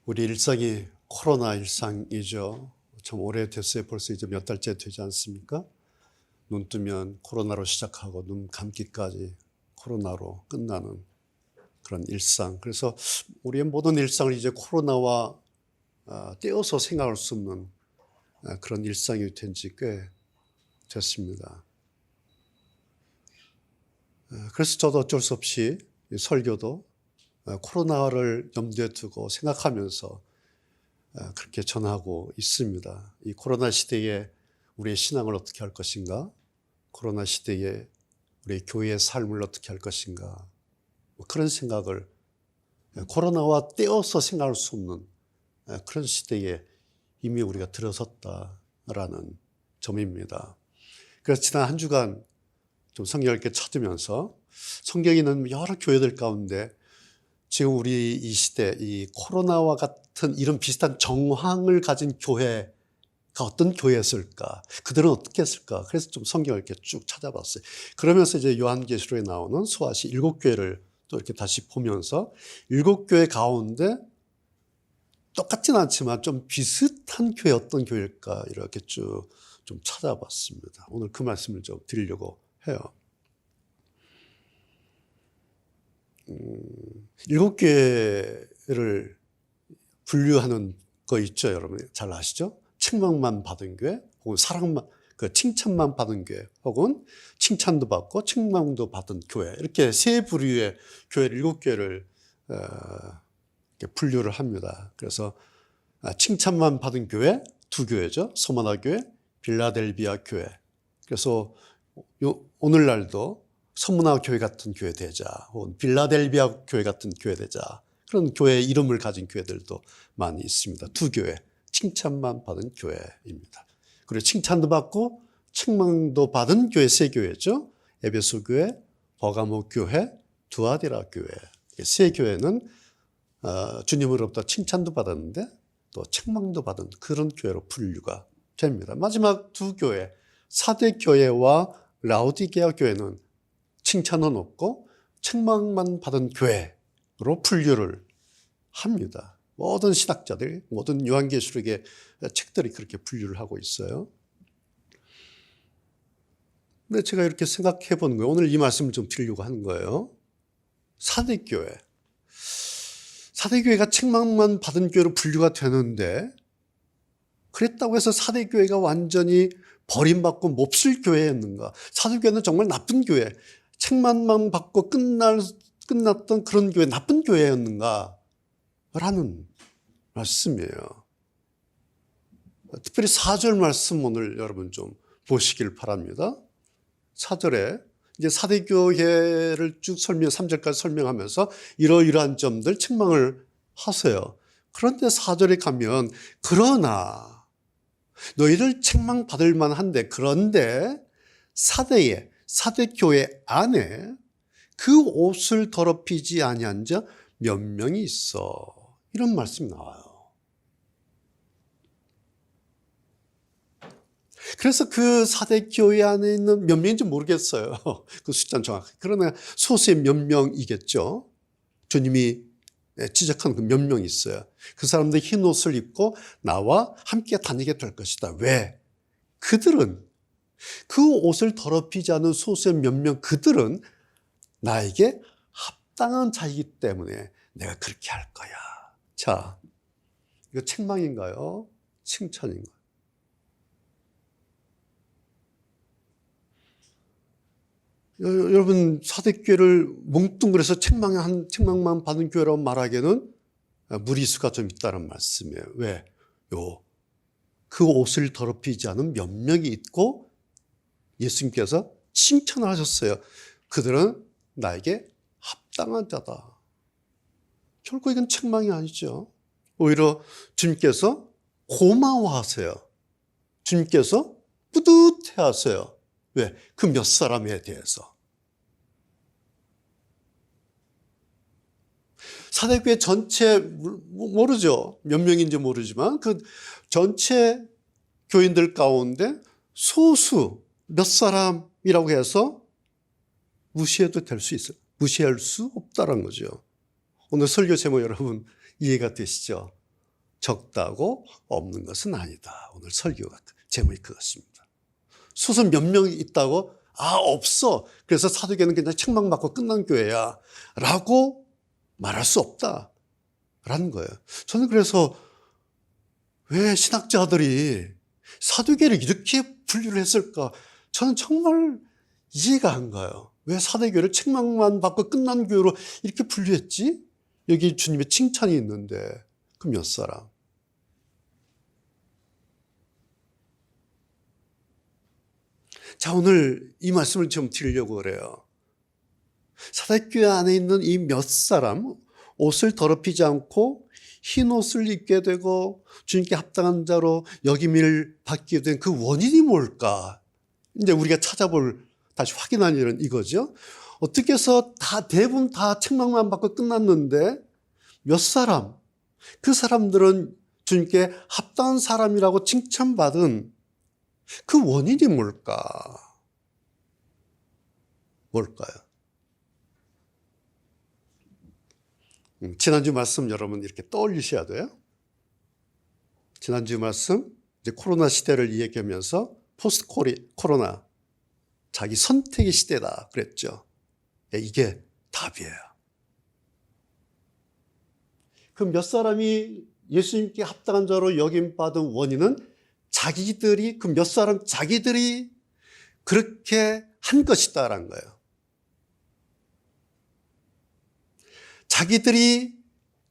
우리 일상이 코로나 일상이죠. 참 오래됐어요. 벌써 이제 몇 달째 되지 않습니까? 눈 뜨면 코로나로 시작하고 눈 감기까지 코로나로 끝나는 그런 일상. 그래서 우리의 모든 일상을 이제 코로나와 떼어서 생각할 수 없는 그런 일상이 된 지 꽤 됐습니다. 그래서 저도 어쩔 수 없이 설교도 코로나를 염두에 두고 생각하면서 그렇게 전하고 있습니다. 이 코로나 시대에 우리의 신앙을 어떻게 할 것인가? 코로나 시대에 우리의 교회의 삶을 어떻게 할 것인가? 그런 생각을 코로나와 떼어서 생각할 수 없는 그런 시대에 이미 우리가 들어섰다라는 점입니다. 그래서 지난 한 주간 좀 성경을 이렇게 찾으면서 성경에 있는 여러 교회들 가운데 지금 우리 이 시대, 이 코로나와 같은 이런 비슷한 정황을 가진 교회가 어떤 교회였을까? 그들은 어떻게 했을까? 그래서 좀 성경을 이렇게 쭉 찾아봤어요. 그러면서 이제 요한계시록에 나오는 소아시 7교회를 또 이렇게 다시 보면서 7교회 가운데 똑같진 않지만 좀 비슷한 교회 어떤 교회일까? 이렇게 쭉 좀 찾아봤습니다. 오늘 그 말씀을 좀 드리려고 해요. 7교회를 분류하는 거 있죠, 여러분 잘 아시죠? 책망만 받은 교회, 혹은 사랑만, 칭찬만 받은 교회, 혹은 칭찬도 받고 책망도 받은 교회, 이렇게 세 부류의 교회를 7교회를 분류를 합니다. 그래서 칭찬만 받은 교회 2교회죠. 소마나 교회, 빌라델비아 교회. 그래서 오늘날도 소문화 교회 같은 교회 되자, 혹은 빌라델비아 교회 같은 교회 되자, 그런 교회 이름을 가진 교회들도 많이 있습니다. 2교회, 칭찬만 받은 교회입니다. 그리고 칭찬도 받고 책망도 받은 교회 3교회죠. 에베소 교회, 버가모 교회, 두아디라 교회. 3교회는 주님으로부터 칭찬도 받았는데 또 책망도 받은 그런 교회로 분류가 됩니다. 마지막 2교회, 사대교회와 라오디게아 교회는 칭찬은 없고 책망만 받은 교회로 분류를 합니다. 모든 신학자들, 모든 요한계시록의 책들이 그렇게 분류를 하고 있어요. 근데 제가 이렇게 생각해 보는 거예요. 오늘 이 말씀을 좀 드리려고 하는 거예요. 사대교회. 사대교회가 책망만 받은 교회로 분류가 되는데, 그랬다고 해서 사대교회가 완전히 버림받고 몹쓸 교회였는가? 사대교회는 정말 나쁜 교회, 책망만 받고 끝났던 그런 교회, 나쁜 교회였는가? 라는 말씀이에요. 특별히 4절 말씀 오늘 여러분 좀 보시길 바랍니다. 4절에 이제 사대교회를 쭉 3절까지 설명하면서 이러이러한 점들 책망을 하세요. 그런데 4절에 가면 그러나 너희들 책망받을 만한데, 그런데 사대교회 안에 그 옷을 더럽히지 아니한 자 몇 명이 있어. 이런 말씀이 나와요. 그래서 그 사대교회 안에 있는 몇 명인지 모르겠어요. 그 숫자는 정확하게. 그러나 소수의 몇 명이겠죠. 주님이 지적한 그 몇 명이 있어요. 그 사람들 흰 옷을 입고 나와 함께 다니게 될 것이다. 왜? 그들은 그 옷을 더럽히지 않은 소수의 몇 명, 그들은 나에게 합당한 자이기 때문에 내가 그렇게 할 거야. 자, 이거 책망인가요? 칭찬인가요? 여러분, 사대교회를 뭉뚱그려서 책망만 받은 교회라고 말하기에는 무리수가 좀 있다는 말씀이에요. 왜? 그 옷을 더럽히지 않은 몇 명이 있고 예수님께서 칭찬을 하셨어요. 그들은 나에게 합당한 자다. 결코 이건 책망이 아니죠. 오히려 주님께서 고마워하세요. 주님께서 뿌듯해하세요. 왜? 그 몇 사람에 대해서. 사대교회 전체 모르죠. 몇 명인지 모르지만 그 전체 교인들 가운데 소수 몇 사람이라고 해서 무시해도 될 수 있어요. 무시할 수 없다는 거죠. 오늘 설교 제목 여러분 이해가 되시죠? 적다고 없는 것은 아니다. 오늘 설교가 제목이 그것입니다. 수습 몇 명 있다고? 없어. 그래서 사도교회는 그냥 책망받고 끝난 교회야 라고 말할 수 없다 라는 거예요. 저는 그래서 왜 신학자들이 사도교회를 이렇게 분류를 했을까? 저는 정말 이해가 안 가요. 왜 사도교회를 책망만 받고 끝난 교회로 이렇게 분류했지? 여기 주님의 칭찬이 있는데 그 몇 사람? 자, 오늘 이 말씀을 좀 드리려고 그래요. 사도교회 안에 있는 이 몇 사람, 옷을 더럽히지 않고 흰 옷을 입게 되고 주님께 합당한 자로 여김을 받게 된 그 원인이 뭘까? 이제 우리가 다시 확인할 일은 이거죠. 어떻게 해서 대부분 다 책망만 받고 끝났는데 몇 사람, 그 사람들은 주님께 합당한 사람이라고 칭찬받은 그 원인이 뭘까요? 지난주 말씀 여러분 이렇게 떠올리셔야 돼요. 지난주 말씀, 이제 코로나 시대를 이야기하면서 포스트 코로나, 자기 선택의 시대다 그랬죠. 이게 답이에요. 그 몇 사람이 예수님께 합당한 자로 여김받은 원인은 그 몇 사람 자기들이 그렇게 한 것이다라는 거예요. 자기들이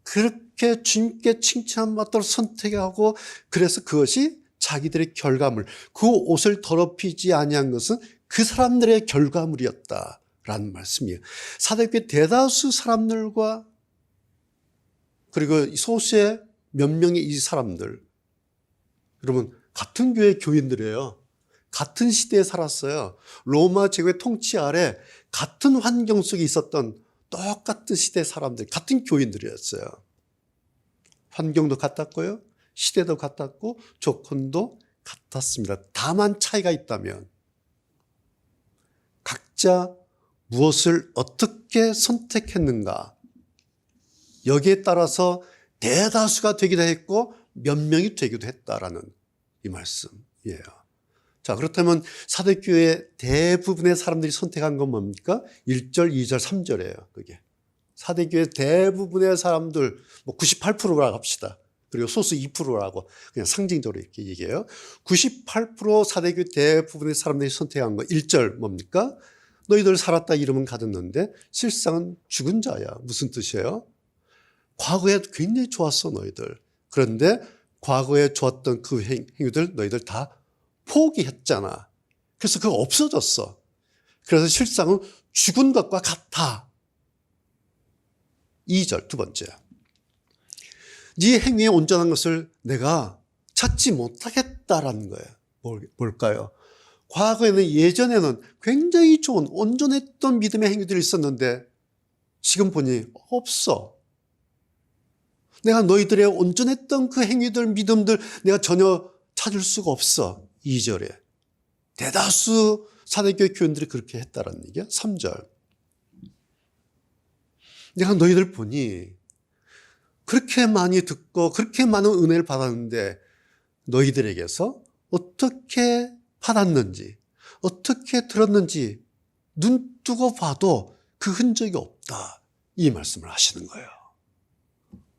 그렇게 주님께 칭찬받도록 선택하고 그래서 그것이 자기들의 결과물, 그 옷을 더럽히지 아니한 것은 그 사람들의 결과물이었다라는 말씀이에요. 사도교회 대다수 사람들과 그리고 소수의 몇 명의 이 사람들, 여러분 같은 교회 교인들이에요. 같은 시대에 살았어요. 로마 제국의 통치 아래 같은 환경 속에 있었던 똑같은 시대 사람들, 같은 교인들이었어요. 환경도 같았고요. 시대도 같았고 조건도 같았습니다. 다만 차이가 있다면 각자 무엇을 어떻게 선택했는가, 여기에 따라서 대다수가 되기도 했고 몇 명이 되기도 했다라는 이 말씀이에요. 자, 그렇다면 사도교회 대부분의 사람들이 선택한 건 뭡니까? 1절, 2절, 3절이에요. 그게 사도교회 대부분의 사람들 98%라고 합시다. 그리고 소수 2%라고 그냥 상징적으로 이렇게 얘기해요. 98% 사도교회 대부분의 사람들이 선택한 거 1절 뭡니까? 너희들 살았다 이름은 가졌는데 실상은 죽은 자야. 무슨 뜻이에요? 과거에 굉장히 좋았어 너희들. 그런데 과거에 좋았던 그 행위들 너희들 다 포기했잖아. 그래서 그거 없어졌어. 그래서 실상은 죽은 것과 같아. 2절 두 번째. 네 행위에 온전한 것을 내가 찾지 못하겠다라는 거예요. 뭘까요? 과거에는 예전에는 굉장히 좋은 온전했던 믿음의 행위들이 있었는데 지금 보니 없어. 내가 너희들의 온전했던 그 행위들, 믿음들 내가 전혀 찾을 수가 없어. 2절에. 대다수 사도교회 교인들이 그렇게 했다라는 얘기야. 3절. 내가 너희들 보니 그렇게 많이 듣고 그렇게 많은 은혜를 받았는데 너희들에게서 어떻게 받았는지, 어떻게 들었는지 눈 뜨고 봐도 그 흔적이 없다. 이 말씀을 하시는 거예요.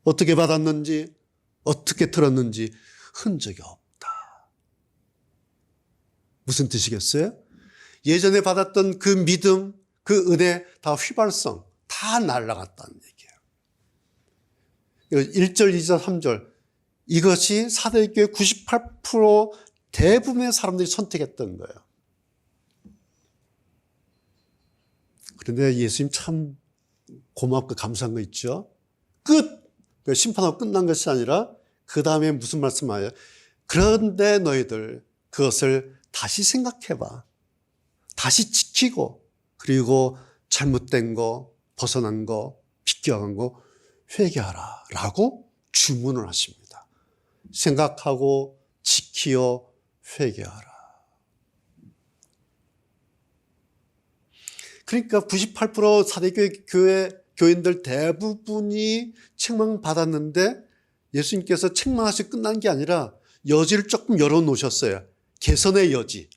어떻게 받았는지, 어떻게 들었는지 흔적이 없다. 무슨 뜻이겠어요? 예전에 받았던 그 믿음, 그 은혜 다 휘발성, 다 날아갔다는 얘기예요. 1절, 2절, 3절 이것이 사도교회 98% 대부분의 사람들이 선택했던 거예요. 그런데 예수님 참 고맙고 감사한 거 있죠? 심판하고 끝난 것이 아니라 그 다음에 무슨 말씀하여요? 그런데 너희들 그것을 다시 생각해봐. 다시 지키고 그리고 잘못된 거, 벗어난 거, 비껴간 거 회개하라 라고 주문을 하십니다. 생각하고 지키어 회개하라. 그러니까 98% 사대교회 교인들 대부분이 책망받았는데 예수님께서 책망하시 끝난 게 아니라 여지를 조금 열어놓으셨어요. 개선의 여지,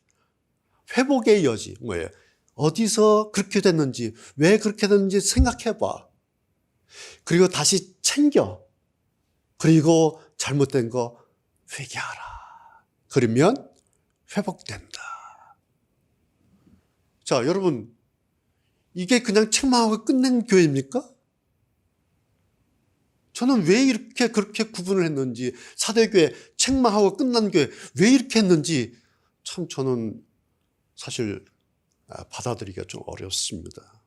회복의 여지. 뭐예요? 어디서 그렇게 됐는지, 왜 그렇게 됐는지 생각해봐. 그리고 다시 챙겨. 그리고 잘못된 거 회개하라. 그러면 회복된다. 자, 여러분, 이게 그냥 책망하고 끝낸 교회입니까? 저는 왜 이렇게 그렇게 구분을 했는지, 사대교회 책망하고 끝난 교회 왜 이렇게 했는지 참 저는 사실 받아들이기가 좀 어렵습니다.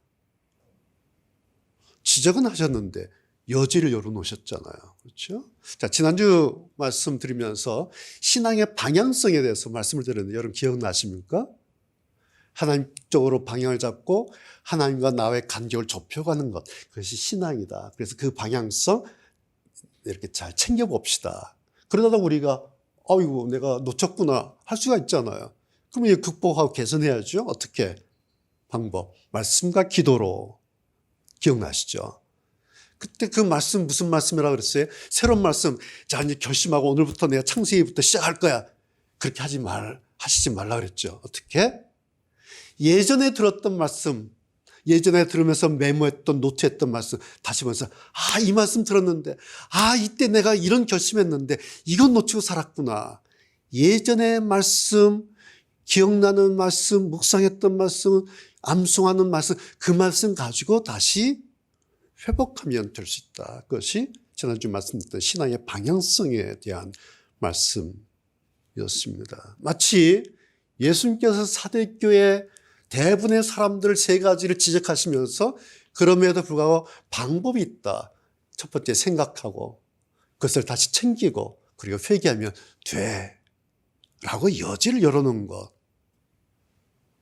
지적은 하셨는데 여지를 열어놓으셨잖아요. 그렇죠? 자, 지난주 말씀드리면서 신앙의 방향성에 대해서 말씀을 드렸는데 여러분 기억나십니까? 하나님 쪽으로 방향을 잡고 하나님과 나의 간격을 좁혀가는 것, 그것이 신앙이다. 그래서 그 방향성 이렇게 잘 챙겨봅시다. 그러다가 우리가 아이고 내가 놓쳤구나 할 수가 있잖아요. 그럼 이제 극복하고 개선해야죠. 어떻게? 방법, 말씀과 기도로. 기억나시죠? 그때 그 말씀 무슨 말씀이라고 그랬어요? 새로운 말씀. 자, 이제 결심하고 오늘부터 내가 창세기부터 시작할 거야. 그렇게 하시지 말라 그랬죠. 어떻게? 예전에 들었던 말씀, 예전에 들으면서 메모했던, 노트했던 말씀 다시 보면서 이 말씀 들었는데, 이때 내가 이런 결심했는데 이건 놓치고 살았구나. 예전의 말씀, 기억나는 말씀, 묵상했던 말씀, 암송하는 말씀, 그 말씀 가지고 다시 회복하면 될 수 있다. 그것이 지난주 말씀드렸던 신앙의 방향성에 대한 말씀이었습니다. 마치 예수님께서 사대교회 대부분의 사람들 세 가지를 지적하시면서 그럼에도 불구하고 방법이 있다. 첫 번째 생각하고 그것을 다시 챙기고 그리고 회개하면 돼 라고 여지를 열어놓은 것.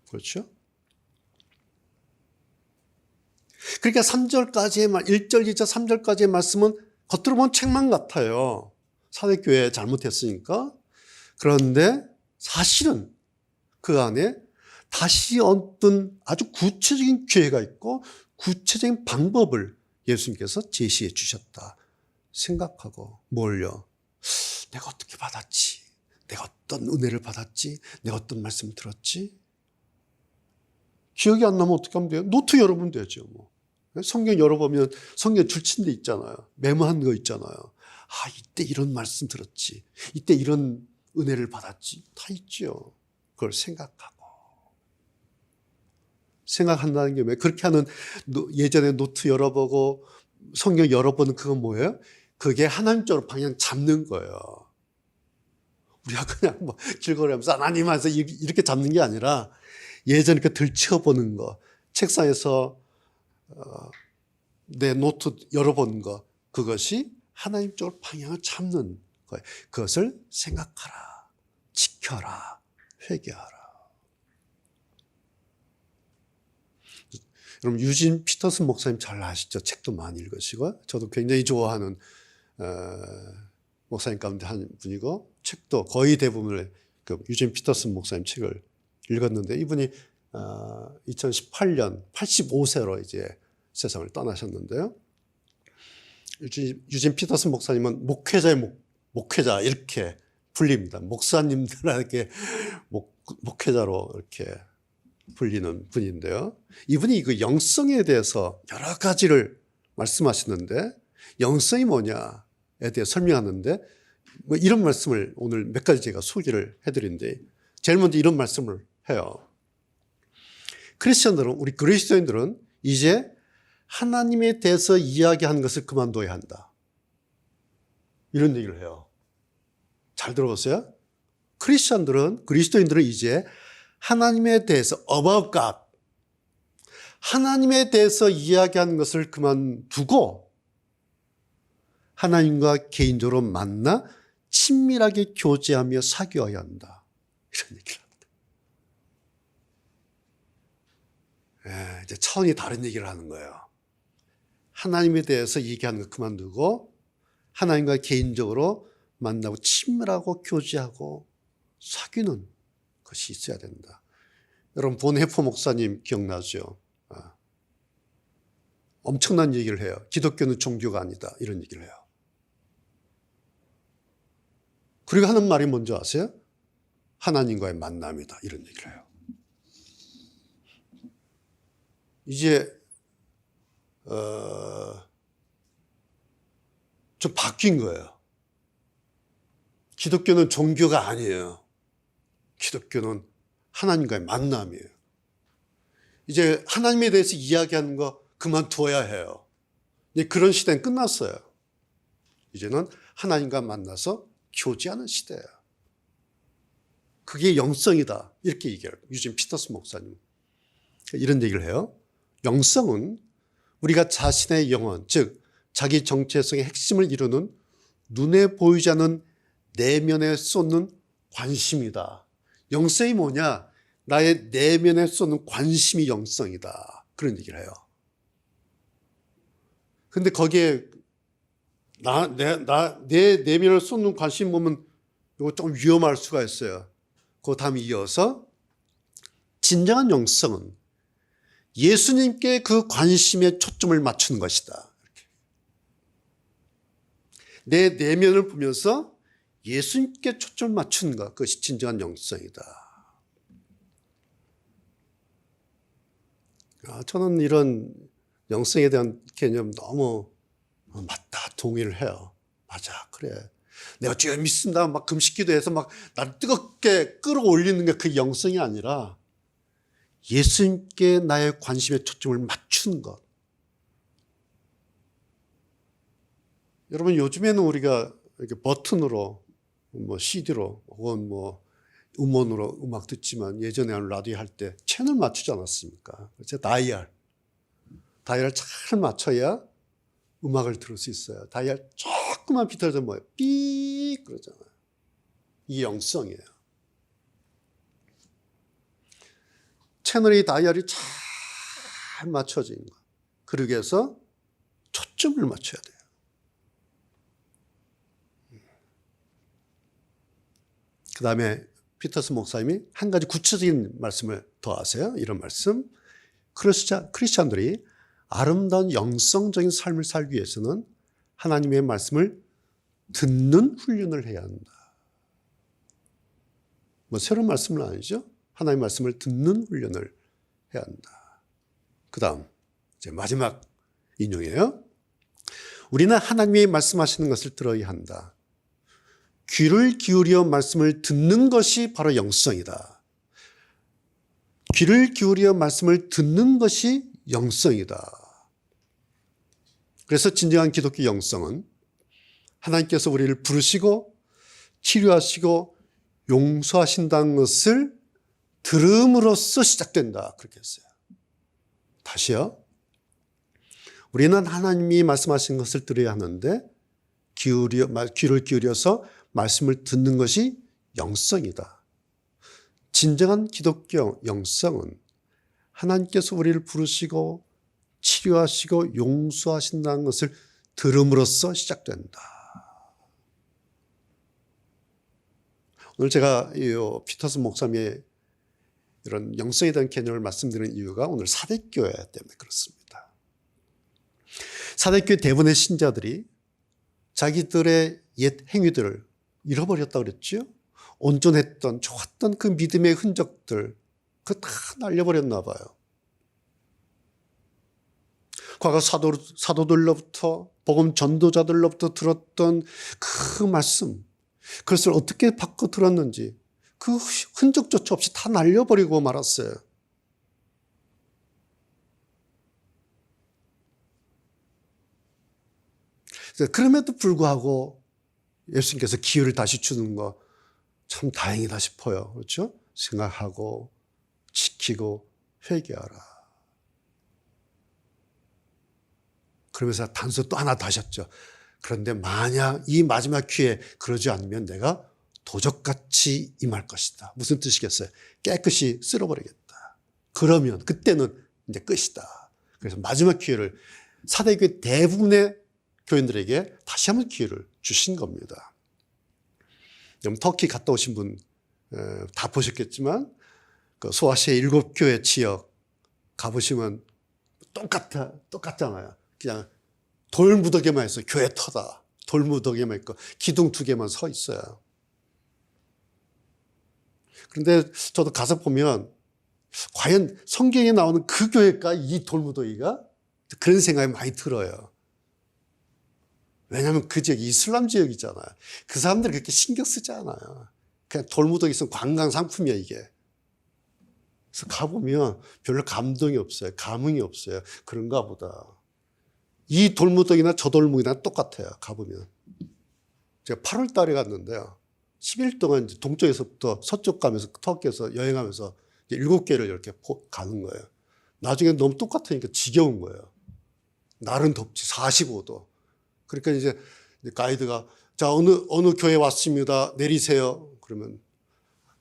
그렇죠? 그러니까 3절까지의 1절, 2절, 3절까지의 말씀은 겉으로 보면 책망 같아요. 사대교회 잘못했으니까. 그런데 사실은 그 안에 다시 어떤 아주 구체적인 기회가 있고 구체적인 방법을 예수님께서 제시해 주셨다 생각하고, 뭘요? 내가 어떻게 받았지? 내가 어떤 은혜를 받았지? 내가 어떤 말씀을 들었지? 기억이 안 나면 어떻게 하면 돼요? 노트 열어보면 되죠. 뭐. 성경 열어보면 성경 줄친 데 있잖아요. 메모한 거 있잖아요. 이때 이런 말씀 들었지. 이때 이런 은혜를 받았지. 다 있죠. 그걸 생각한다는 게 왜? 그렇게 하는 예전에 노트 열어보고 성경 열어보는 그건 뭐예요? 그게 하나님 쪽으로 방향 잡는 거예요. 우리가 그냥 뭐 길거리하면서 하나님 하면서 이렇게 잡는 게 아니라 예전에 그 들춰보는 거, 책상에서 내 노트 열어보는 거, 그것이 하나님 쪽으로 방향을 잡는 거예요. 그것을 생각하라, 지켜라, 회개하라. 여러분 유진 피터슨 목사님 잘 아시죠? 책도 많이 읽으시고 저도 굉장히 좋아하는 목사님 가운데 한 분이고 책도 거의 대부분을 유진 피터슨 목사님 책을 읽었는데 이분이 2018년 85세로 이제 세상을 떠나셨는데요. 유진 피터슨 목사님은 목회자의 목회자 이렇게 불립니다. 목사님들에게 목회자로 이렇게 불리는 분인데요. 이분이 그 영성에 대해서 여러 가지를 말씀하시는데 영성이 뭐냐에 대해 설명하는데 뭐 이런 말씀을 오늘 몇 가지 제가 소개를 해드리는데 제일 먼저 이런 말씀을 해요. 크리스천들은, 우리 그리스도인들은 이제 하나님에 대해서 이야기하는 것을 그만둬야 한다. 이런 얘기를 해요. 잘 들어보세요. 그리스도인들은 이제 하나님에 대해서 about God, 하나님에 대해서 이야기하는 것을 그만두고 하나님과 개인적으로 만나 친밀하게 교제하며 사귀어야 한다. 이런 얘기를 합니다. 이제 차원이 다른 얘기를 하는 거예요. 하나님에 대해서 얘기하는 거 그만두고 하나님과 개인적으로 만나고 친밀하고 교제하고 사귀는 것이 있어야 된다. 여러분 본해포 목사님 기억나죠? 엄청난 얘기를 해요. 기독교는 종교가 아니다. 이런 얘기를 해요. 그리고 하는 말이 뭔지 아세요? 하나님과의 만남이다. 이런 얘기를 해요. 이제 좀 바뀐 거예요. 기독교는 종교가 아니에요. 기독교는 하나님과의 만남이에요. 이제 하나님에 대해서 이야기하는 거 그만둬야 해요. 그런 시대는 끝났어요. 이제는 하나님과 만나서 교제하는 시대예요. 그게 영성이다. 이렇게 얘기해요. 유진 피터스 목사님. 이런 얘기를 해요. 영성은 우리가 자신의 영혼, 즉 자기 정체성의 핵심을 이루는 눈에 보이지 않는 내면에 쏟는 관심이다. 영성이 뭐냐? 나의 내면에 쏟는 관심이 영성이다. 그런 얘기를 해요. 근데 거기에 내 내면을 쏟는 관심 보면 이거 좀 위험할 수가 있어요. 그 다음에 이어서 진정한 영성은 예수님께 그 관심에 초점을 맞추는 것이다. 내 내면을 보면서 예수님께 초점을 맞추는 것, 그것이 진정한 영성이다. 저는 이런 영성에 대한 개념 너무 맞다, 동의를 해요. 맞아, 그래. 내가 주여 믿습니다. 막 금식기도해서 막 나를 뜨겁게 끌어올리는 게 그 영성이 아니라 예수님께 나의 관심의 초점을 맞추는 것. 여러분, 요즘에는 우리가 이렇게 버튼으로, CD로, 혹은 음원으로 음악 듣지만 예전에 라디오 할 때 채널 맞추지 않았습니까? 그래서 다이얼 잘 맞춰야 음악을 들을 수 있어요. 다이얼 조금만 비틀어도 뭐예요? 삐 그러잖아요. 이 영성이에요. 채널이 다이얼이 잘 맞춰진 거. 그러기 위해서 초점을 맞춰야 돼요. 그 다음에 피터스 목사님이 한 가지 구체적인 말씀을 더 하세요. 이런 말씀. 크리스찬들이 아름다운 영성적인 삶을 살기 위해서는 하나님의 말씀을 듣는 훈련을 해야 한다. 새로운 말씀은 아니죠. 하나님의 말씀을 듣는 훈련을 해야 한다. 그 다음 이제 마지막 인용이에요. 우리는 하나님의 말씀하시는 것을 들어야 한다. 귀를 기울여 말씀을 듣는 것이 바로 영성이다. 귀를 기울여 말씀을 듣는 것이 영성이다. 그래서 진정한 기독교 영성은 하나님께서 우리를 부르시고 치료하시고 용서하신다는 것을 들음으로써 시작된다. 그렇게 했어요. 다시요. 우리는 하나님이 말씀하신 것을 들어야 하는데 귀를 기울여서 말씀을 듣는 것이 영성이다. 진정한 기독교 영성은 하나님께서 우리를 부르시고 치료하시고 용서하신다는 것을 들음으로써 시작된다. 오늘 제가 피터스 목사님의 이런 영성에 대한 개념을 말씀드리는 이유가 오늘 사대교회 때문에 그렇습니다. 사대교회 대부분의 신자들이 자기들의 옛 행위들을 잃어버렸다고 그랬죠. 온전했던 좋았던 그 믿음의 흔적들 그거 다 날려버렸나 봐요. 과거 사도들로부터 복음 전도자들로부터 들었던 그 말씀 그것을 어떻게 바꿔 들었는지 그 흔적조차 없이 다 날려버리고 말았어요. 그럼에도 불구하고 예수님께서 기회를 다시 주는 거 참 다행이다 싶어요. 그렇죠? 생각하고 지키고 회개하라. 그러면서 단서 또 하나 다셨죠. 그런데 만약 이 마지막 기회에 그러지 않으면 내가 도적같이 임할 것이다. 무슨 뜻이겠어요? 깨끗이 쓸어버리겠다. 그러면 그때는 이제 끝이다. 그래서 마지막 기회를 사대교회 대부분의 교인들에게 다시 한번 기회를 주신 겁니다. 터키 갔다 오신 분 다 보셨겠지만 그 소아시아 7교회 지역 가보시면 똑같잖아요. 그냥 돌무더기만 있어요. 교회 터다. 돌무더기만 있고 기둥 2개만 서 있어요. 그런데 저도 가서 보면 과연 성경에 나오는 그 교회가 이 돌무더기가? 그런 생각이 많이 들어요. 왜냐하면 그 지역이 이슬람 지역이잖아요. 그 사람들이 그렇게 신경 쓰지 않아요. 그냥 돌무더기 있으면 관광 상품이야, 이게. 그래서 가보면 별로 감동이 없어요. 감흥이 없어요. 그런가 보다. 이 돌무더기나 저 돌무더기나 똑같아요. 가보면. 제가 8월 달에 갔는데요. 10일 동안 동쪽에서부터 서쪽 가면서 터키에서 여행하면서 7개를 이렇게 가는 거예요. 나중에 너무 똑같으니까 지겨운 거예요. 날은 덥지, 45도. 그러니까 이제 가이드가 자, 어느 교회 왔습니다. 내리세요. 그러면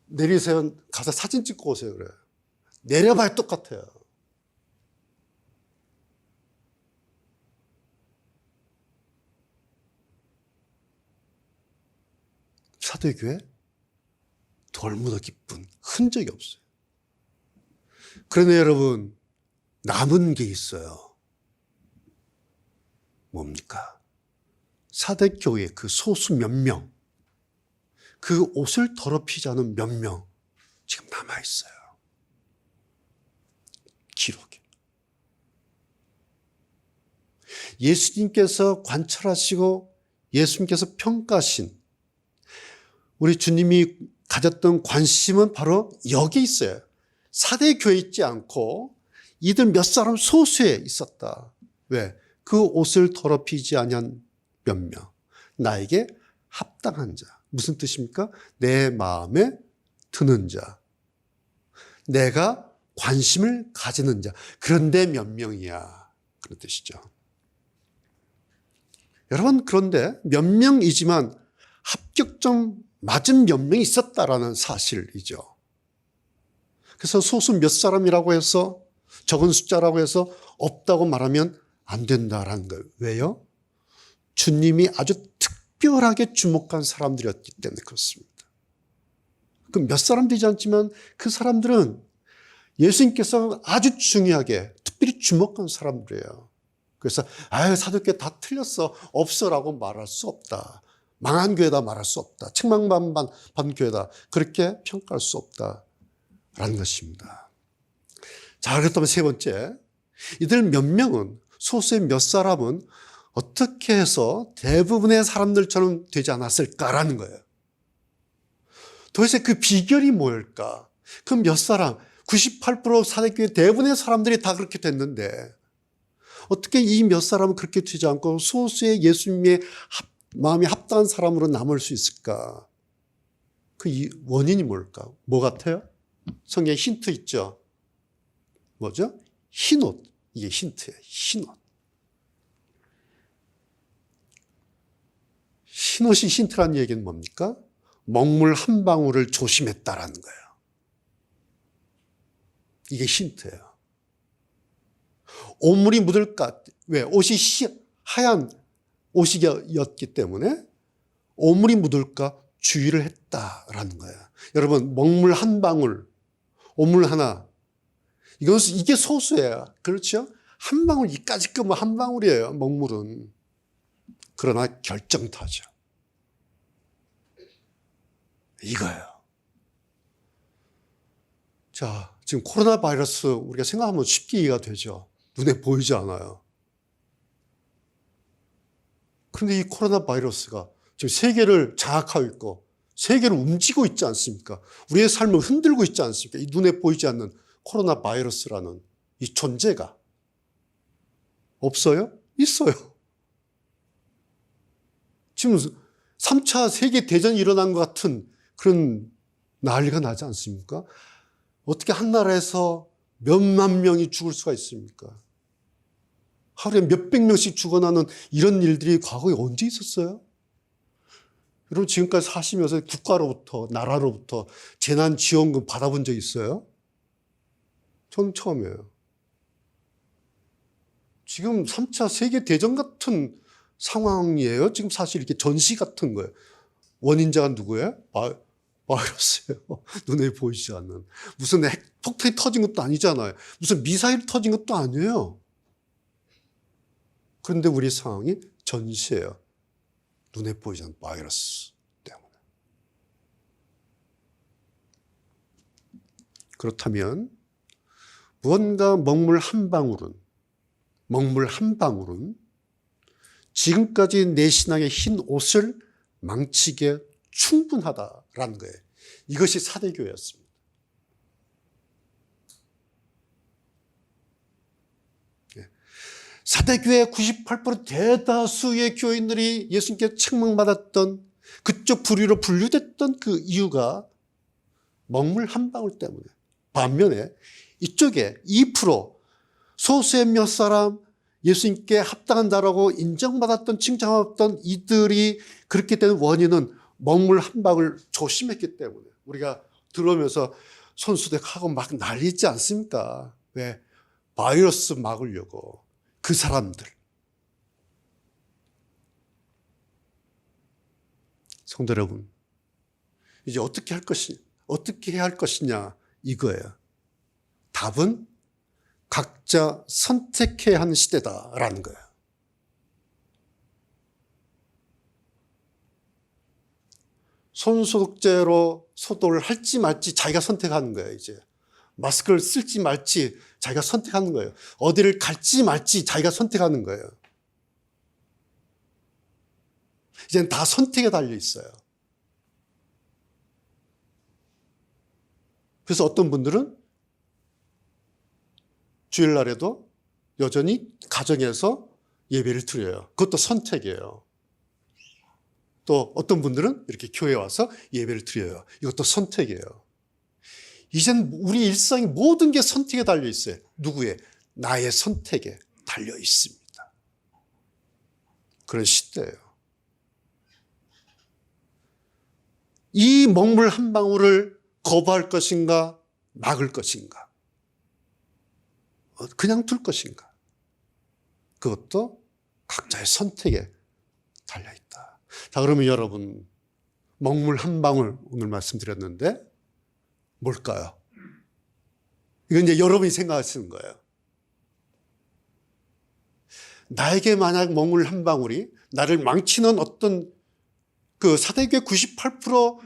내리세요. 가서 사진 찍고 오세요. 그래요. 내려봐야 똑같아요. 사도교회 돌무더 깊은 흔적이 없어요. 그런데 여러분, 남은 게 있어요. 뭡니까? 사대교회 그 소수 몇 명, 그 옷을 더럽히지 않은 몇 명 지금 남아있어요. 기록에. 예수님께서 관찰하시고 예수님께서 평가하신 우리 주님이 가졌던 관심은 바로 여기 있어요. 사대교회에 있지 않고 이들 몇 사람 소수에 있었다. 왜? 그 옷을 더럽히지 아니한 몇 명. 나에게 합당한 자. 무슨 뜻입니까? 내 마음에 드는 자. 내가 관심을 가지는 자. 그런데 몇 명이야. 그런 뜻이죠. 여러분, 그런데 몇 명이지만 합격점 맞은 몇 명이 있었다라는 사실이죠. 그래서 소수 몇 사람이라고 해서 적은 숫자라고 해서 없다고 말하면 안 된다라는 거예요. 왜요? 주님이 아주 특별하게 주목한 사람들이었기 때문에 그렇습니다. 그 몇 사람 되지 않지만 그 사람들은 예수님께서 아주 중요하게 특별히 주목한 사람들이에요. 그래서 아유 사도교회 다 틀렸어. 없어라고 말할 수 없다. 망한 교회다 말할 수 없다. 책망받은 교회다. 그렇게 평가할 수 없다라는 것입니다. 자, 그렇다면 세 번째. 이들 몇 명은 소수의 몇 사람은 어떻게 해서 대부분의 사람들처럼 되지 않았을까라는 거예요. 도대체 그 비결이 뭘까? 그 몇 사람, 98% 사대교회 대부분의 사람들이 다 그렇게 됐는데 어떻게 이 몇 사람은 그렇게 되지 않고 소수의 예수님의 마음이 합당한 사람으로 남을 수 있을까? 그 원인이 뭘까? 뭐 같아요? 성경에 힌트 있죠? 뭐죠? 흰옷. 이게 힌트예요. 흰옷. 흰옷이 힌트라는 얘기는 뭡니까? 먹물 한 방울을 조심했다라는 거예요. 이게 힌트예요. 옷물이 묻을까? 왜? 옷이 하얀 옷이었기 때문에 옷물이 묻을까 주의를 했다라는 거예요. 여러분, 먹물 한 방울, 옷물 하나. 이게 소수예요. 그렇죠? 한 방울, 이까짓 거 뭐 한 방울이에요. 먹물은. 그러나 결정타죠. 이거예요. 자, 지금 코로나 바이러스 우리가 생각하면 쉽게 이해가 되죠. 눈에 보이지 않아요. 그런데 이 코로나 바이러스가 지금 세계를 장악하고 있고 세계를 움직이고 있지 않습니까? 우리의 삶을 흔들고 있지 않습니까? 이 눈에 보이지 않는 코로나 바이러스라는 이 존재가 없어요? 있어요. 지금 3차 세계대전이 일어난 것 같은 그런 난리가 나지 않습니까? 어떻게 한 나라에서 몇만 명이 죽을 수가 있습니까? 하루에 몇백 명씩 죽어나는 이런 일들이 과거에 언제 있었어요? 여러분 지금까지 사시면서 국가로부터 나라로부터 재난지원금 받아본 적 있어요? 저는 처음이에요. 지금 3차 세계대전 같은 상황이에요. 지금 사실 이렇게 전시 같은 거예요. 원인자가 누구예요? 바이러스예요. 눈에 보이지 않는. 무슨 폭탄이 터진 것도 아니잖아요. 무슨 미사일이 터진 것도 아니에요. 그런데 우리 상황이 전시예요. 눈에 보이지 않는 바이러스 때문에. 그렇다면 무언가 먹물 한 방울은 지금까지 내 신앙의 흰 옷을 망치기에 충분하다라는 거예요. 이것이 사대교회였습니다. 사대교회 98% 대다수의 교인들이 예수님께 책망받았던 그쪽 부류로 분류됐던 그 이유가 먹물 한 방울 때문에. 반면에 이쪽에 2% 소수의 몇 사람 예수님께 합당한 자라고 인정받았던 칭찬받았던 이들이 그렇게 된 원인은 먹물 한 방울 조심했기 때문에. 우리가 들어오면서 손수대하고 막 난리지 않습니까? 왜? 바이러스 막으려고. 그 사람들. 성도 여러분, 이제 어떻게 해야 할 것이냐 이거예요. 답은 각자 선택해야 하는 시대다라는 거예요. 손소독제로 소독을 할지 말지 자기가 선택하는 거예요. 이제 마스크를 쓸지 말지 자기가 선택하는 거예요. 어디를 갈지 말지 자기가 선택하는 거예요. 이제는 다 선택에 달려 있어요. 그래서 어떤 분들은 주일날에도 여전히 가정에서 예배를 드려요. 그것도 선택이에요. 또 어떤 분들은 이렇게 교회에 와서 예배를 드려요. 이것도 선택이에요. 이젠 우리 일상의 모든 게 선택에 달려 있어요. 누구의? 나의 선택에 달려 있습니다. 그런 시대예요. 이 먹물 한 방울을 거부할 것인가 막을 것인가 그냥 둘 것인가 그것도 각자의 선택에 달려있다. 자, 그러면 여러분 먹물 한 방울 오늘 말씀드렸는데 뭘까요? 이건 이제 여러분이 생각하시는 거예요. 나에게 만약 먹물 한 방울이 나를 망치는 어떤 그 사대교회 98%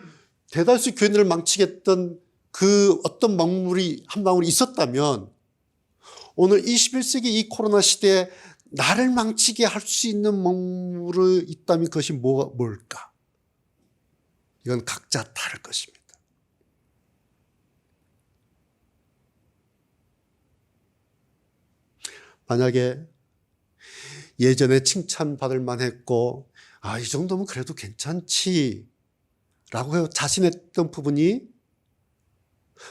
대다수 교인들을 망치게 했던 그 어떤 먹물이 한 방울이 있었다면 오늘 21세기 이 코로나 시대에 나를 망치게 할 수 있는 먹물이 있다면 그것이 뭘까? 이건 각자 다를 것입니다. 만약에 예전에 칭찬받을 만했고 이 정도면 그래도 괜찮지 라고 자신했던 부분이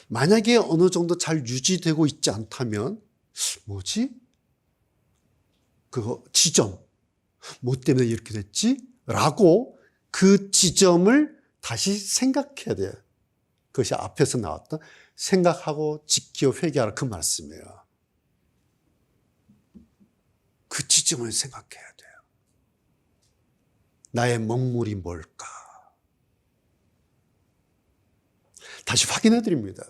만약에 어느 정도 잘 유지되고 있지 않다면 뭐지? 그거 지점 뭐 때문에 이렇게 됐지? 라고 그 지점을 다시 생각해야 돼요. 그것이 앞에서 나왔던 생각하고 지키어 회개하라 그 말씀이에요. 그 지점을 생각해야 돼요. 나의 먹물이 뭘까? 다시 확인해 드립니다.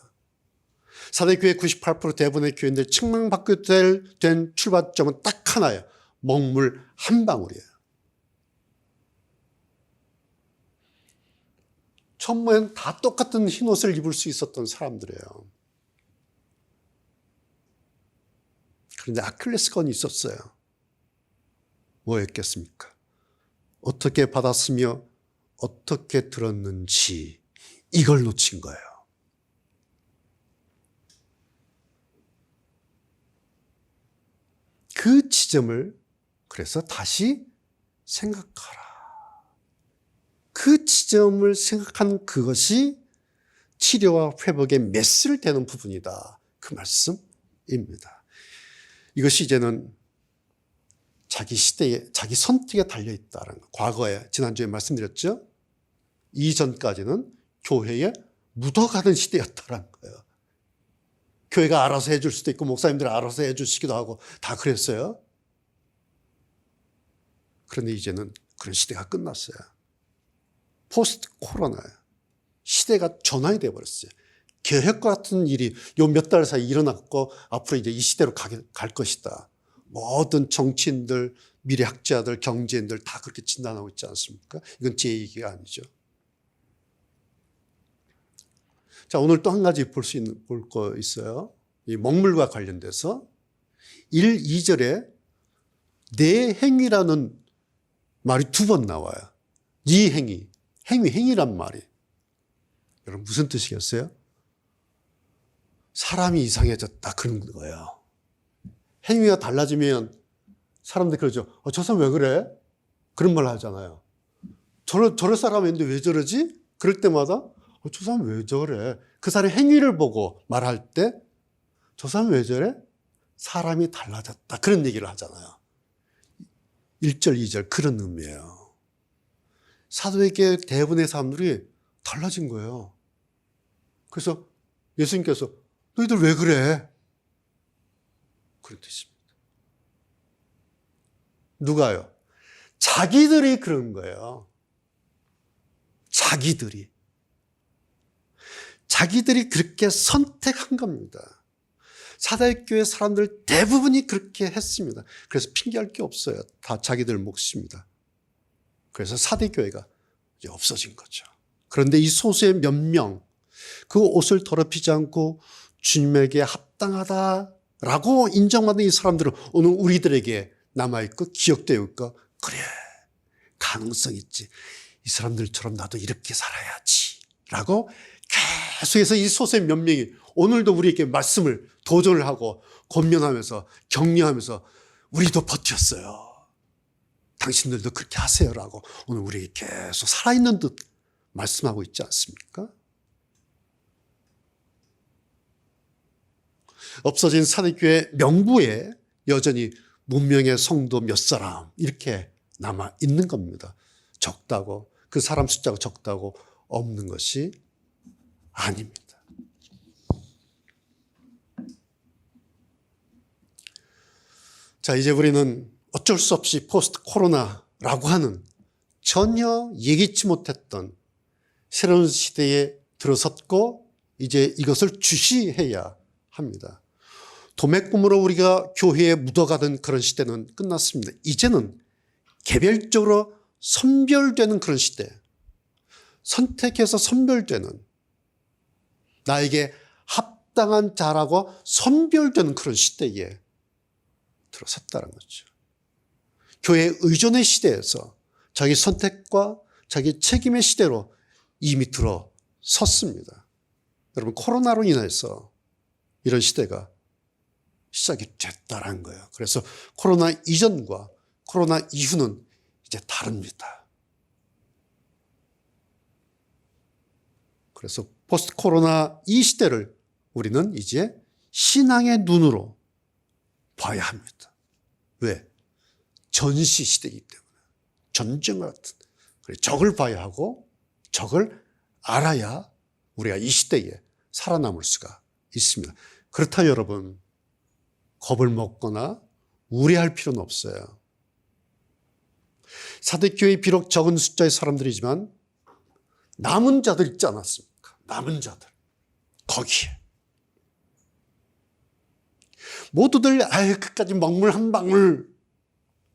사대교회 98% 대부분의 교인들 책망받게 된 출발점은 딱 하나예요. 먹물 한 방울이에요. 처음엔 다 똑같은 흰옷을 입을 수 있었던 사람들이에요. 그런데 아킬레스건이 있었어요. 뭐였겠습니까? 어떻게 받았으며 어떻게 들었는지 이걸 놓친 거예요. 그 지점을 그래서 다시 생각하라. 그 지점을 생각한 그것이 치료와 회복의 메스를 되는 부분이다. 그 말씀입니다. 이것이 이제는 자기 시대에, 자기 선택에 달려있다는 거. 과거에, 지난주에 말씀드렸죠? 이전까지는 교회에 묻어가는 시대였다는 거예요. 교회가 알아서 해줄 수도 있고, 목사님들이 알아서 해주시기도 하고, 다 그랬어요. 그런데 이제는 그런 시대가 끝났어요. 포스트 코로나예요. 시대가 전환이 되어버렸어요. 계획과 같은 일이 요 몇 달 사이 일어났고, 앞으로 이제 이 시대로 갈 것이다. 모든 정치인들, 미래학자들, 경제인들 다 그렇게 진단하고 있지 않습니까? 이건 제 얘기가 아니죠. 자, 오늘 또 한 가지 볼 거 있어요. 이 먹물과 관련돼서 1, 2절에 내 행위라는 말이 두 번 나와요. 네 행위, 행위란 말이. 여러분 무슨 뜻이겠어요? 사람이 이상해졌다 그런 거예요. 행위가 달라지면 사람들이 그러죠. 저 사람 왜 그래? 그런 말 하잖아요. 저럴 사람인데 왜 저러지? 그럴 때마다 저 사람 왜 저래? 그 사람의 행위를 보고 말할 때 저 사람 왜 저래? 사람이 달라졌다. 그런 얘기를 하잖아요. 1절, 2절 그런 의미예요. 사도에게 대부분의 사람들이 달라진 거예요. 그래서 예수님께서 너희들 왜 그래? 그런 뜻입니다. 누가요? 자기들이 그런 거예요. 자기들이 그렇게 선택한 겁니다. 사대교회 사람들 대부분이 그렇게 했습니다. 그래서 핑계할 게 없어요. 다 자기들 몫입니다. 그래서 사대교회가 이제 없어진 거죠. 그런데 이 소수의 몇 명, 그 옷을 더럽히지 않고 주님에게 합당하다라고 인정받는 이 사람들은 오늘 우리들에게 남아있고 기억되어 있고, 그래, 가능성 있지. 이 사람들처럼 나도 이렇게 살아야지. 라고 계속해서 이 소수의 몇 명이 오늘도 우리에게 말씀을 도전을 하고 권면하면서 격려하면서 우리도 버텼어요. 당신들도 그렇게 하세요라고 오늘 우리에게 계속 살아있는 듯 말씀하고 있지 않습니까? 없어진 사대교회 명부에 여전히 문명의 성도 몇 사람 이렇게 남아 있는 겁니다. 적다고, 그 사람 숫자가 적다고 없는 것이 아닙니다. 자, 이제 우리는 어쩔 수 없이 포스트 코로나라고 하는 전혀 예기치 못했던 새로운 시대에 들어섰고 이제 이것을 주시해야 합니다. 도매금으로 우리가 교회에 묻어가던 그런 시대는 끝났습니다. 이제는 개별적으로 선별되는 그런 시대, 선택해서 선별되는, 나에게 합당한 자라고 선별되는 그런 시대에 들어섰다는 거죠. 교회 의존의 시대에서 자기 선택과 자기 책임의 시대로 이미 들어섰습니다. 여러분, 코로나로 인해서 이런 시대가 시작이 됐다는 거예요. 그래서 코로나 이전과 코로나 이후는 이제 다릅니다. 그래서 포스트 코로나 이 시대를 우리는 이제 신앙의 눈으로 봐야 합니다. 왜? 전시 시대이기 때문에. 전쟁과 같은 적을 봐야 하고 적을 알아야 우리가 이 시대에 살아남을 수가 있습니다. 그렇다 여러분, 겁을 먹거나 우려할 필요는 없어요. 사대교회 비록 적은 숫자의 사람들이지만 남은 자들 있지 않았습니까? 남은 자들. 거기에. 모두들 끝까지 먹물 한 방울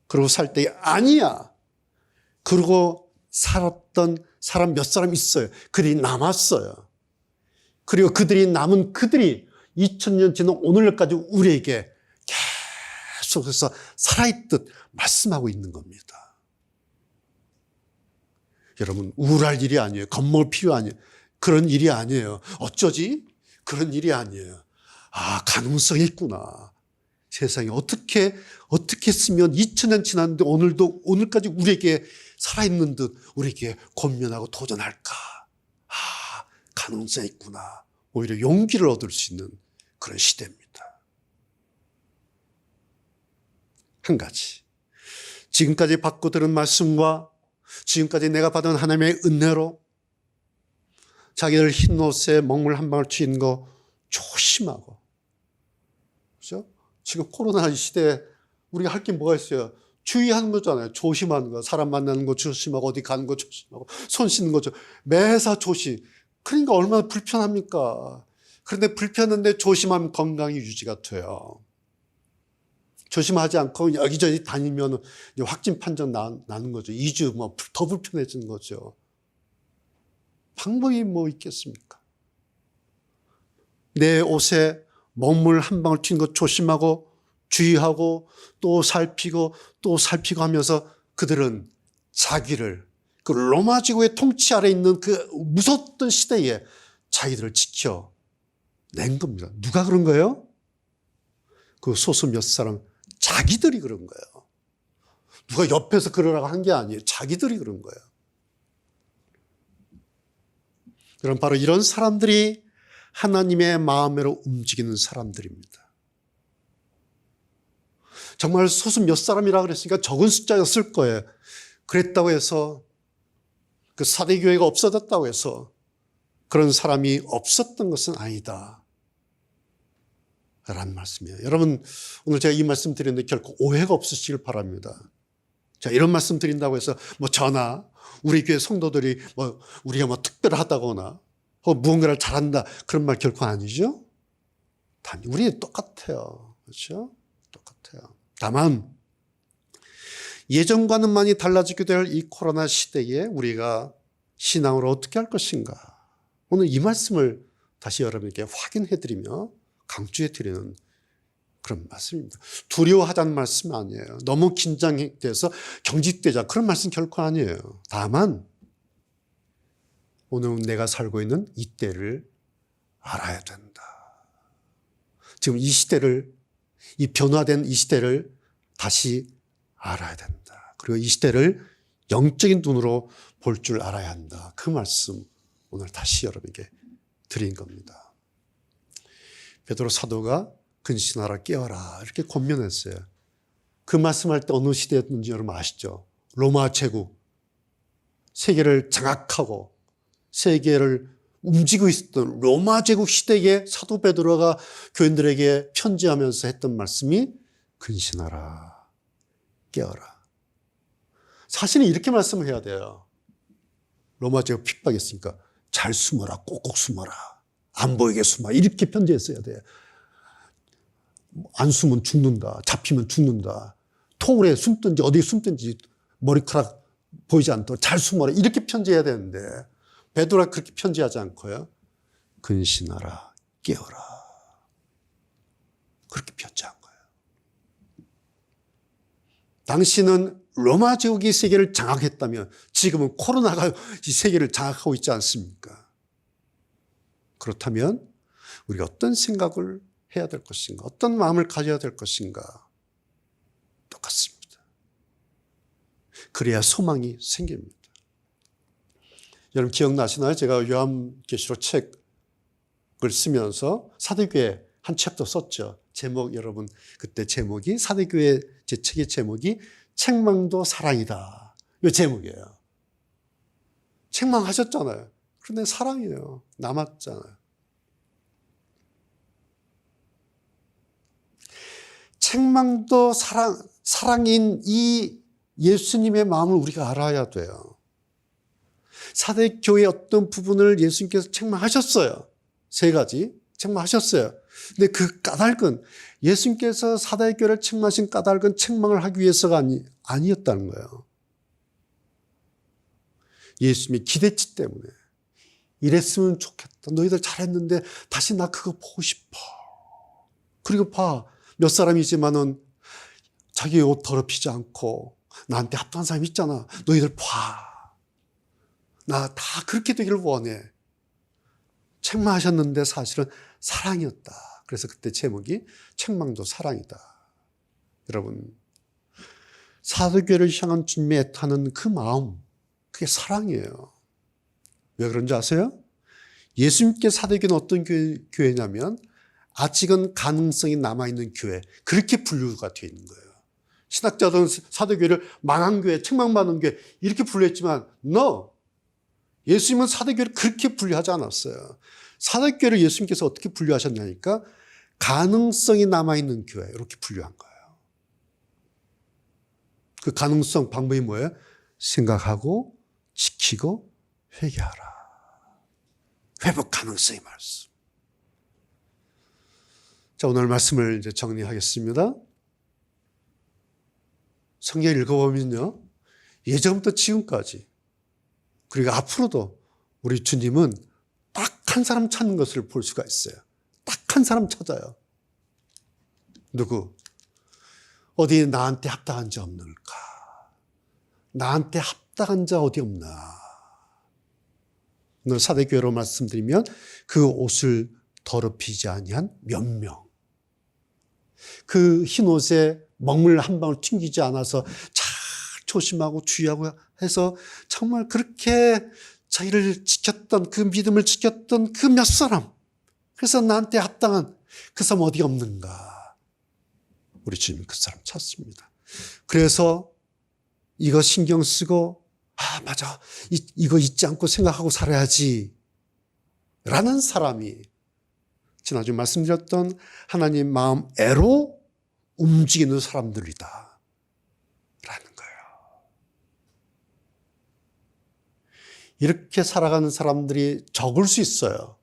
그러고 살 때 아니야. 그러고 살았던 사람 몇 사람 있어요. 그들이 남았어요. 그리고 그들이 남은 그들이 2000년 지난 오늘까지 우리에게 계속해서 살아있듯 말씀하고 있는 겁니다. 여러분, 우울할 일이 아니에요. 겁먹을 필요 아니에요. 그런 일이 아니에요. 어쩌지? 그런 일이 아니에요. 가능성이 있구나. 세상에 어떻게 쓰면 2000년 지났는데 오늘까지 우리에게 살아있는 듯 우리에게 권면하고 도전할까? 가능성이 있구나. 오히려 용기를 얻을 수 있는 그런 시대입니다. 한 가지. 지금까지 받고 들은 말씀과 지금까지 내가 받은 하나님의 은혜로 자기들 흰 옷에 먹물 한 방울 튀는 거 조심하고. 그렇죠? 지금 코로나 시대에 우리가 할 게 뭐가 있어요? 주의하는 거잖아요. 조심하는 거. 사람 만나는 거 조심하고 어디 가는 거 조심하고 손 씻는 거 매사 조심. 그러니까 얼마나 불편합니까? 그런데 불편한데 조심하면 건강이 유지가 돼요. 조심하지 않고 여기저기 다니면 확진 판정 나는 거죠. 2주 더 불편해지는 거죠. 방법이 뭐 있겠습니까? 내 옷에 먹물 한 방울 튄 것 조심하고 주의하고 또 살피고 또 살피고 하면서 그들은 자기를 그 로마 제국의 통치 아래 있는 그 무섭던 시대에 자기들을 지켜낸 겁니다. 누가 그런 거예요? 그 소수 몇 사람, 자기들이 그런 거예요. 누가 옆에서 그러라고 한 게 아니에요. 자기들이 그런 거예요. 그럼 바로 이런 사람들이 하나님의 마음으로 움직이는 사람들입니다. 정말 소수 몇 사람이라 그랬으니까 적은 숫자였을 거예요. 그랬다고 해서 그 사대교회가 없어졌다고 해서 그런 사람이 없었던 것은 아니다 라는 말씀이에요. 여러분, 오늘 제가 이 말씀 드리는데 결코 오해가 없으시길 바랍니다. 자, 이런 말씀 드린다고 해서 저나 우리 교회 성도들이 우리가 특별하다거나 무언가를 잘한다 그런 말 결코 아니죠. 우리 똑같아요. 그렇죠? 똑같아요. 다만 예전과는 많이 달라지게 될 이 코로나 시대에 우리가 신앙으로 어떻게 할 것인가. 오늘 이 말씀을 다시 여러분에게 확인해드리며 강조해드리는 그런 말씀입니다. 두려워하자는 말씀 아니에요. 너무 긴장돼서 경직되자 그런 말씀 결코 아니에요. 다만 오늘 내가 살고 있는 이 때를 알아야 된다. 지금 이 시대를, 이 변화된 이 시대를 다시 알아야 된다. 그리고 이 시대를 영적인 눈으로 볼 줄 알아야 한다. 그 말씀 오늘 다시 여러분에게 드린 겁니다. 베드로 사도가 근신하라 깨어라 이렇게 권면했어요. 그 말씀할 때 어느 시대였는지 여러분 아시죠? 로마 제국, 세계를 장악하고 세계를 움직이고 있었던 로마 제국 시대에 사도 베드로가 교인들에게 편지하면서 했던 말씀이 근신하라 깨어라. 사실은 이렇게 말씀을 해야 돼요. 로마 제국 핍박했으니까 잘 숨어라, 꼭꼭 숨어라, 안 보이게 숨어 이렇게 편지했어야 돼요. 안 숨으면 죽는다, 잡히면 죽는다, 통으로 숨든지 어디에 숨든지 머리카락 보이지 않도록 잘 숨어라 이렇게 편지해야 되는데 베드로가 그렇게 편지하지 않고요. 근신하라 깨어라 그렇게 편지한 거예요. 당신은 로마 제국이 세계를 장악했다면 지금은 코로나가 이 세계를 장악하고 있지 않습니까? 그렇다면 우리가 어떤 생각을 해야 될 것인가, 어떤 마음을 가져야 될 것인가 똑같습니다. 그래야 소망이 생깁니다. 여러분 기억나시나요? 제가 요한계시록 책을 쓰면서 사도교회 한 챕터 썼죠. 제목 여러분 그때 제목이 사도교회 제 책의 제목이 책망도 사랑이다. 이 제목이에요. 책망하셨잖아요. 그런데 사랑이에요. 남았잖아요. 책망도 사랑인 이 예수님의 마음을 우리가 알아야 돼요. 사대교회의 어떤 부분을 예수님께서 책망하셨어요. 3가지 책망하셨어요. 근데 그 까닭은 예수님께서 사대교회를 책망하신 까닭은 책망을 하기 위해서가 아니었다는 거예요. 예수님의 기대치 때문에 이랬으면 좋겠다. 너희들 잘했는데 다시 나 그거 보고 싶어. 그리고 봐. 몇 사람이지만은 자기 옷 더럽히지 않고 나한테 합당한 사람이 있잖아. 너희들 봐. 나 다 그렇게 되기를 원해. 책망하셨는데 사실은 사랑이었다. 그래서 그때 제목이 책망도 사랑이다. 여러분 사도교회를 향한 주님의 애타는 그 마음 그게 사랑이에요. 왜 그런지 아세요? 예수님께 사도교회는 어떤 교회냐면 아직은 가능성이 남아있는 교회 그렇게 분류가 되어 있는 거예요. 신학자들은 사도교회를 망한 교회, 책망받은 교회 이렇게 분류했지만 no! 예수님은 사도교회를 그렇게 분류하지 않았어요. 사도교회를 예수님께서 어떻게 분류하셨냐니까 가능성이 남아있는 교회 이렇게 분류한 거예요. 그 가능성 방법이 뭐예요? 생각하고 지키고 회개하라. 회복 가능성의 말씀. 자, 오늘 말씀을 이제 정리하겠습니다. 성경 읽어보면요. 예전부터 지금까지 그리고 앞으로도 우리 주님은 딱 한 사람 찾는 것을 볼 수가 있어요. 착한 사람 찾아요. 누구? 어디 나한테 합당한 자 없는가? 나한테 합당한 자 어디 없나? 오늘 사대교회로 말씀드리면 그 옷을 더럽히지 아니한 몇 명. 그 흰 옷에 먹물 한 방울 튕기지 않아서 잘 조심하고 주의하고 해서 정말 그렇게 자기를 지켰던 그 믿음을 지켰던 그 몇 사람. 그래서 나한테 합당한 그 사람 어디 없는가? 우리 주님 그 사람 찾습니다. 그래서 이거 신경 쓰고 맞아. 이거 잊지 않고 생각하고 살아야지. 라는 사람이 지난주 말씀드렸던 하나님 마음애로 움직이는 사람들이다. 라는 거예요. 이렇게 살아가는 사람들이 적을 수 있어요.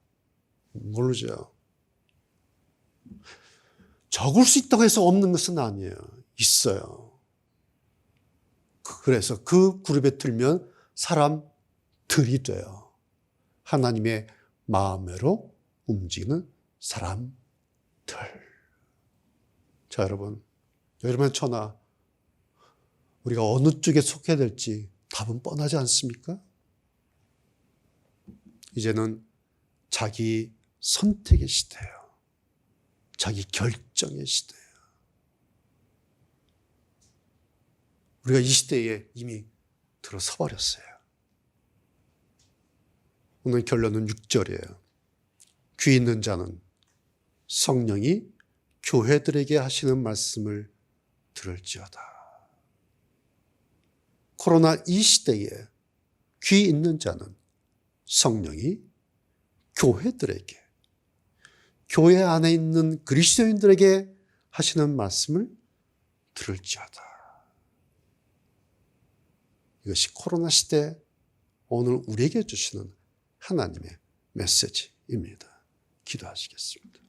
모르죠. 적을 수 있다고 해서 없는 것은 아니에요. 있어요. 그래서 그 그룹에 들면 사람들이 돼요. 하나님의 마음으로 움직이는 사람들. 자, 여러분 저나 우리가 어느 쪽에 속해야 될지 답은 뻔하지 않습니까? 이제는 자기 선택의 시대예요. 자기 결정의 시대예요. 우리가 이 시대에 이미 들어서 버렸어요. 오늘 결론은 6절이에요. 귀 있는 자는 성령이 교회들에게 하시는 말씀을 들을지어다. 코로나 이 시대에 귀 있는 자는 성령이 교회들에게, 교회 안에 있는 그리스도인들에게 하시는 말씀을 들을지어다. 이것이 코로나 시대 오늘 우리에게 주시는 하나님의 메시지입니다. 기도하시겠습니다.